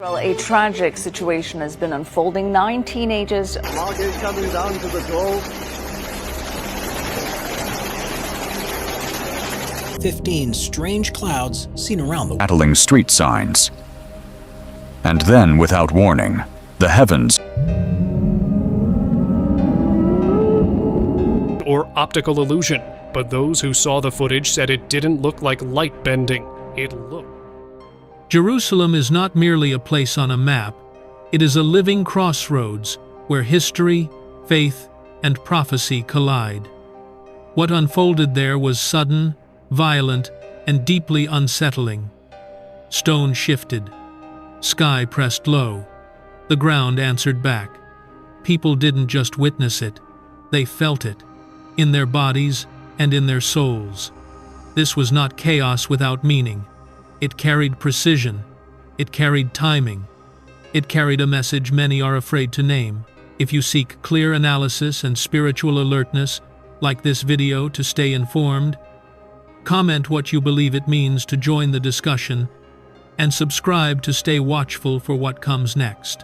Well, a tragic situation has been unfolding. 9 teenagers. Market coming down to the door. 15 strange clouds seen around the world. Battling street signs. And then, without warning, the heavens or optical illusion, but those who saw the footage said it didn't look like light bending. It looked. Jerusalem is not merely a place on a map, it is a living crossroads where history, faith, and prophecy collide. What unfolded there was sudden, violent, and deeply unsettling. Stone shifted. Sky pressed low. The ground answered back. People didn't just witness it, they felt it, in their bodies and in their souls. This was not chaos without meaning. It carried precision. It carried timing. It carried a message many are afraid to name. If you seek clear analysis and spiritual alertness, like this video to stay informed, comment what you believe it means to join the discussion, and subscribe to stay watchful for what comes next.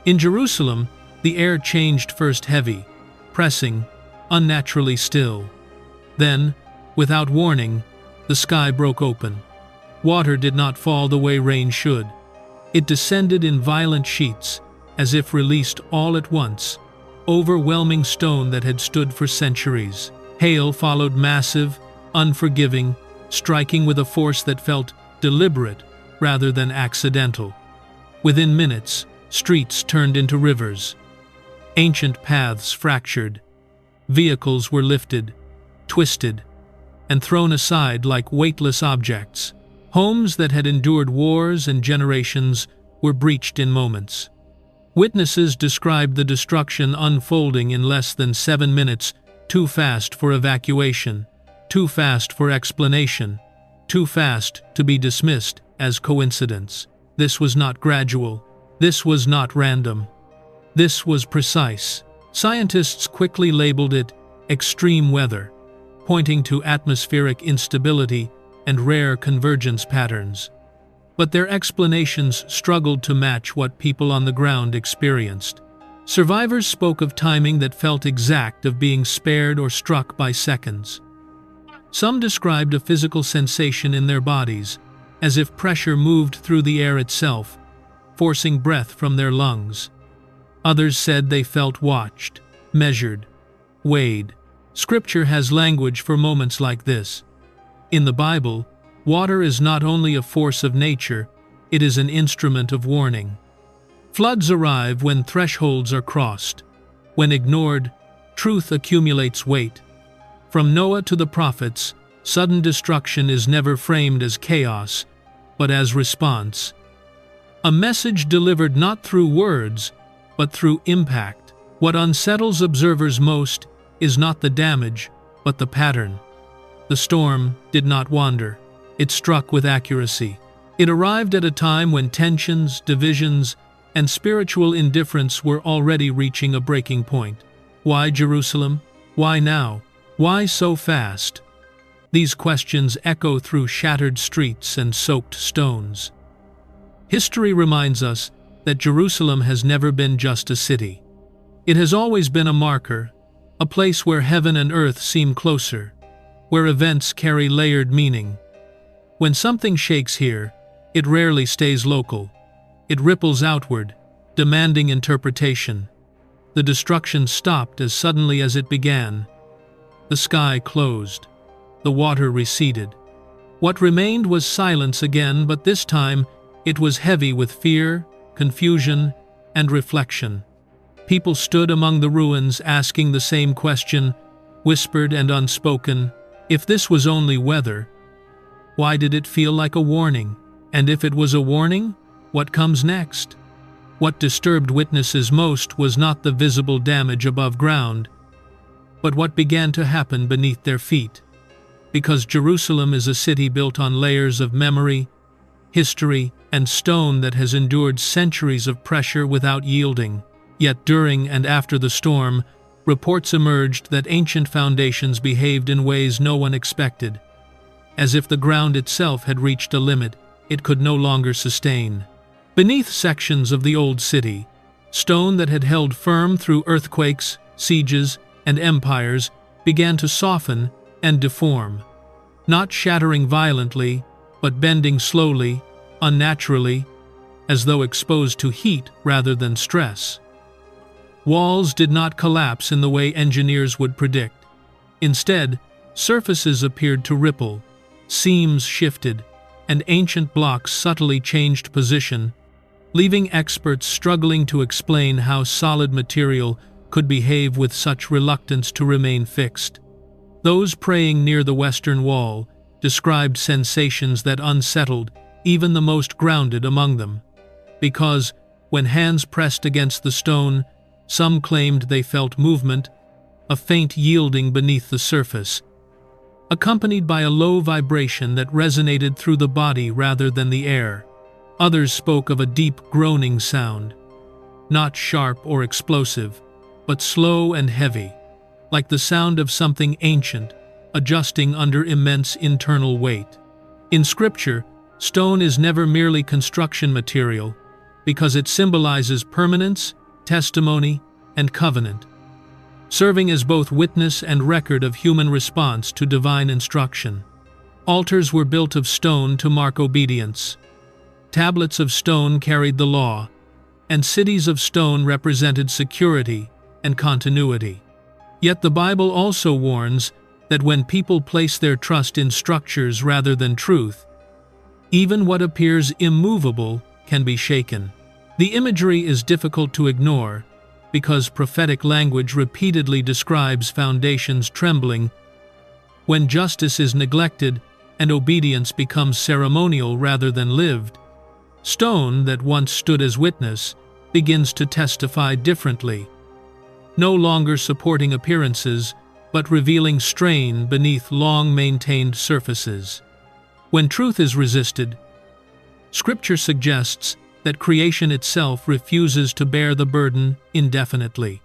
In Jerusalem, the air changed first heavy, pressing, unnaturally still. Then, without warning, the sky broke open. Water did not fall the way rain should. It descended in violent sheets, as if released all at once, overwhelming stone that had stood for centuries. Hail followed, massive, unforgiving, striking with a force that felt deliberate rather than accidental. Within minutes, streets turned into rivers. Ancient paths fractured. Vehicles were lifted, twisted, and thrown aside like weightless objects. Homes that had endured wars and generations were breached in moments. Witnesses described the destruction unfolding in less than 7 minutes, too fast for evacuation, too fast for explanation, too fast to be dismissed as coincidence. This was not gradual. This was not random. This was precise. Scientists quickly labeled it extreme weather, pointing to atmospheric instability and rare convergence patterns. But their explanations struggled to match what people on the ground experienced. Survivors spoke of timing that felt exact, of being spared or struck by seconds. Some described a physical sensation in their bodies, as if pressure moved through the air itself, forcing breath from their lungs. Others said they felt watched, measured, weighed. Scripture has language for moments like this. In the Bible, water is not only a force of nature, it is an instrument of warning. Floods arrive when thresholds are crossed. When ignored, truth accumulates weight. From Noah to the prophets, sudden destruction is never framed as chaos, but as response. A message delivered not through words, but through impact. What unsettles observers most is not the damage, but the pattern. The storm did not wander. It struck with accuracy. It arrived at a time when tensions, divisions, and spiritual indifference were already reaching a breaking point. Why Jerusalem? Why now? Why so fast? These questions echo through shattered streets and soaked stones. History reminds us that Jerusalem has never been just a city. It has always been a marker, a place where heaven and earth seem closer, where events carry layered meaning. When something shakes here, it rarely stays local. It ripples outward, demanding interpretation. The destruction stopped as suddenly as it began. The sky closed. The water receded. What remained was silence again, but this time it was heavy with fear, confusion, and reflection. People stood among the ruins asking the same question, whispered and unspoken. If this was only weather, why did it feel like a warning? And if it was a warning, what comes next? What disturbed witnesses most was not the visible damage above ground, but what began to happen beneath their feet. Because Jerusalem is a city built on layers of memory, history, and stone that has endured centuries of pressure without yielding. Yet during and after the storm, reports emerged that ancient foundations behaved in ways no one expected, as if the ground itself had reached a limit it could no longer sustain. Beneath sections of the old city, stone that had held firm through earthquakes, sieges, and empires began to soften and deform, not shattering violently, but bending slowly, unnaturally, as though exposed to heat rather than stress. Walls did not collapse in the way engineers would predict. Instead, surfaces appeared to ripple, seams shifted, and ancient blocks subtly changed position, leaving experts struggling to explain how solid material could behave with such reluctance to remain fixed. Those praying near the western wall described sensations that unsettled even the most grounded among them, because, when hands pressed against the stone, some claimed they felt movement, a faint yielding beneath the surface, accompanied by a low vibration that resonated through the body rather than the air. Others spoke of a deep groaning sound, not sharp or explosive, but slow and heavy, like the sound of something ancient, adjusting under immense internal weight. In Scripture, stone is never merely construction material, because it symbolizes permanence, testimony, and covenant, serving as both witness and record of human response to divine instruction. Altars were built of stone to mark obedience. Tablets of stone carried the law, and cities of stone represented security and continuity. Yet the Bible also warns that when people place their trust in structures rather than truth, even what appears immovable can be shaken. The imagery is difficult to ignore because prophetic language repeatedly describes foundations trembling when justice is neglected and obedience becomes ceremonial rather than lived. Stone that once stood as witness begins to testify differently, no longer supporting appearances, but revealing strain beneath long-maintained surfaces. When truth is resisted, Scripture suggests that creation itself refuses to bear the burden indefinitely.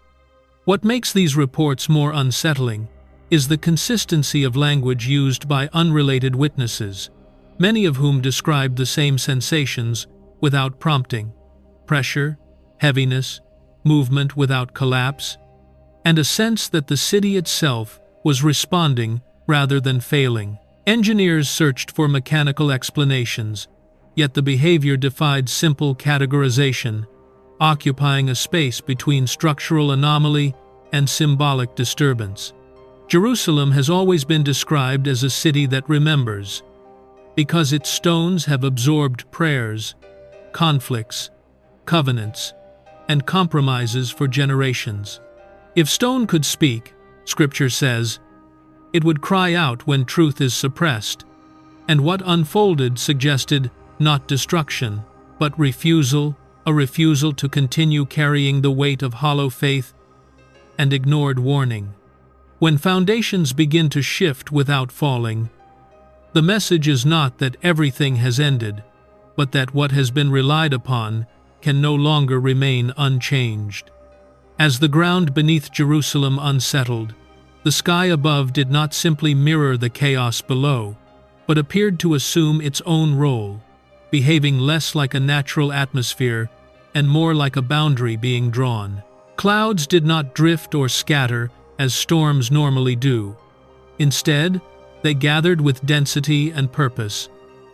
What makes these reports more unsettling is the consistency of language used by unrelated witnesses, many of whom described the same sensations without prompting: pressure, heaviness, movement without collapse, and a sense that the city itself was responding rather than failing. Engineers searched for mechanical explanations, yet the behavior defied simple categorization, occupying a space between structural anomaly and symbolic disturbance. Jerusalem has always been described as a city that remembers, because its stones have absorbed prayers, conflicts, covenants, and compromises for generations. If stone could speak, Scripture says, it would cry out when truth is suppressed, and what unfolded suggested not destruction, but refusal, a refusal to continue carrying the weight of hollow faith and ignored warning. When foundations begin to shift without falling, the message is not that everything has ended, but that what has been relied upon can no longer remain unchanged. As the ground beneath Jerusalem unsettled, the sky above did not simply mirror the chaos below, but appeared to assume its own role, behaving less like a natural atmosphere and more like a boundary being drawn. Clouds did not drift or scatter as storms normally do. Instead, they gathered with density and purpose,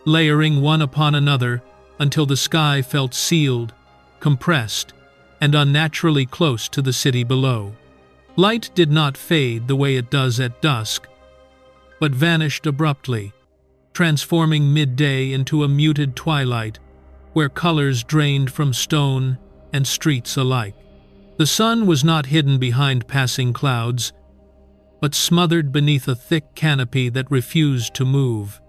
layering one upon another until the sky felt sealed, compressed, and unnaturally close to the city below. Light did not fade the way it does at dusk, but vanished abruptly, transforming midday into a muted twilight where colors drained from stone and streets alike. The sun was not hidden behind passing clouds, but smothered beneath a thick canopy that refused to move.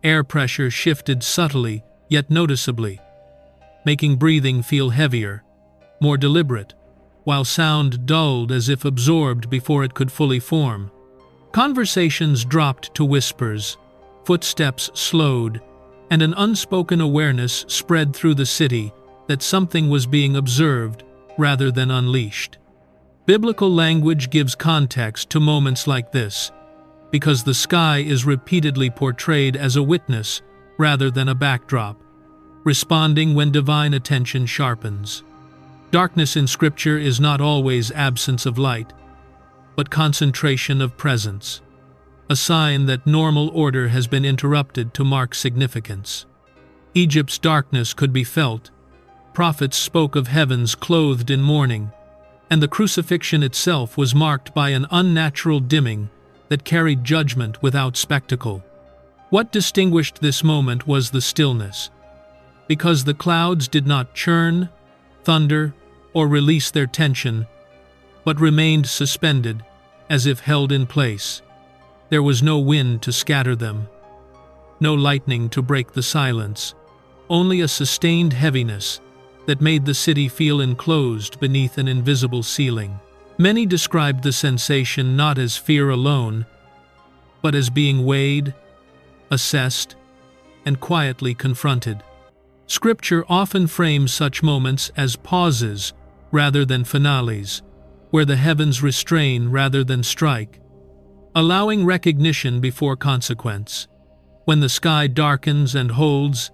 Air pressure shifted subtly yet noticeably, making breathing feel heavier, more deliberate, while sound dulled as if absorbed before it could fully form. Conversations dropped to whispers, footsteps slowed, and an unspoken awareness spread through the city that something was being observed rather than unleashed. Biblical language gives context to moments like this, because the sky is repeatedly portrayed as a witness rather than a backdrop. responding when divine attention sharpens. Darkness in Scripture is not always absence of light, but concentration of presence, a sign that normal order has been interrupted to mark significance. Egypt's darkness could be felt. Prophets spoke of heavens clothed in mourning, and the crucifixion itself was marked by an unnatural dimming that carried judgment without spectacle. What distinguished this moment was the stillness, because the clouds did not churn, thunder, or release their tension, but remained suspended, as if held in place. There was no wind to scatter them, no lightning to break the silence, only a sustained heaviness that made the city feel enclosed beneath an invisible ceiling. Many described the sensation not as fear alone, but as being weighed, assessed, and quietly confronted. Scripture often frames such moments as pauses rather than finales, where the heavens restrain rather than strike, allowing recognition before consequence. When the sky darkens and holds,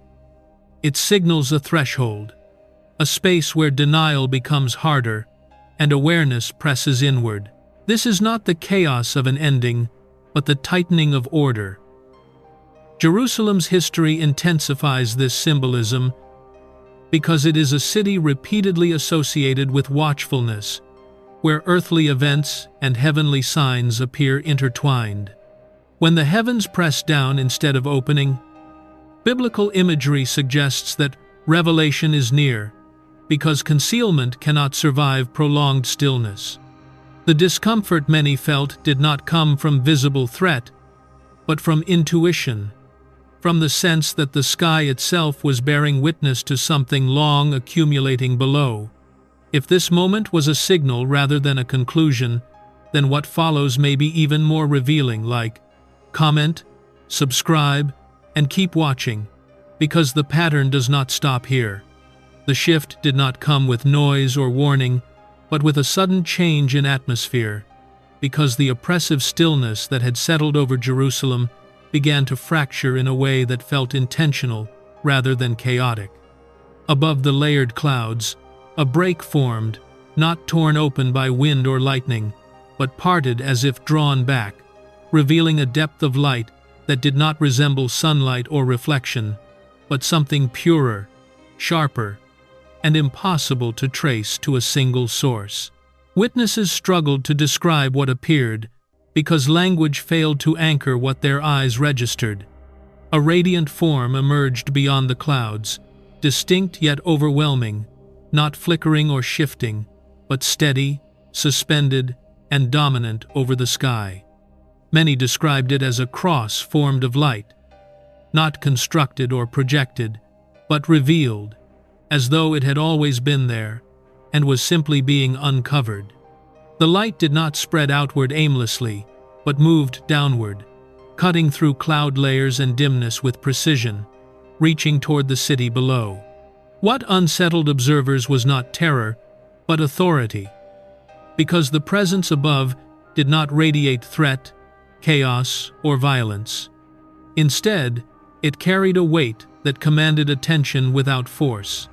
it signals a threshold, a space where denial becomes harder and awareness presses inward. This is not the chaos of an ending, but the tightening of order. Jerusalem's history intensifies this symbolism because it is a city repeatedly associated with watchfulness, where earthly events and heavenly signs appear intertwined. When the heavens press down instead of opening, biblical imagery suggests that revelation is near, because concealment cannot survive prolonged stillness. The discomfort many felt did not come from visible threat, but from intuition, from the sense that the sky itself was bearing witness to something long accumulating below. If this moment was a signal rather than a conclusion, then what follows may be even more revealing, like comment, subscribe, and keep watching, because the pattern does not stop here. The shift did not come with noise or warning, but with a sudden change in atmosphere, because the oppressive stillness that had settled over Jerusalem began to fracture in a way that felt intentional rather than chaotic. Above the layered clouds, a break formed, not torn open by wind or lightning, but parted as if drawn back, revealing a depth of light that did not resemble sunlight or reflection, but something purer, sharper, and impossible to trace to a single source. Witnesses struggled to describe what appeared, because language failed to anchor what their eyes registered. A radiant form emerged beyond the clouds, distinct yet overwhelming, not flickering or shifting, but steady, suspended, and dominant over the sky. Many described it as a cross formed of light, not constructed or projected, but revealed, as though it had always been there and was simply being uncovered. The light did not spread outward aimlessly, but moved downward, cutting through cloud layers and dimness with precision, reaching toward the city below. What unsettled observers was not terror, but authority, because the presence above did not radiate threat, chaos, or violence. Instead, it carried a weight that commanded attention without force,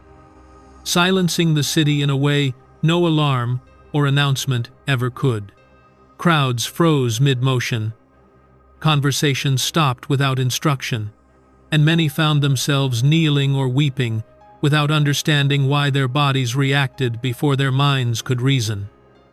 silencing the city in a way no alarm or announcement ever could. Crowds froze mid-motion. Conversations stopped without instruction, and many found themselves kneeling or weeping without understanding why their bodies reacted before their minds could reason.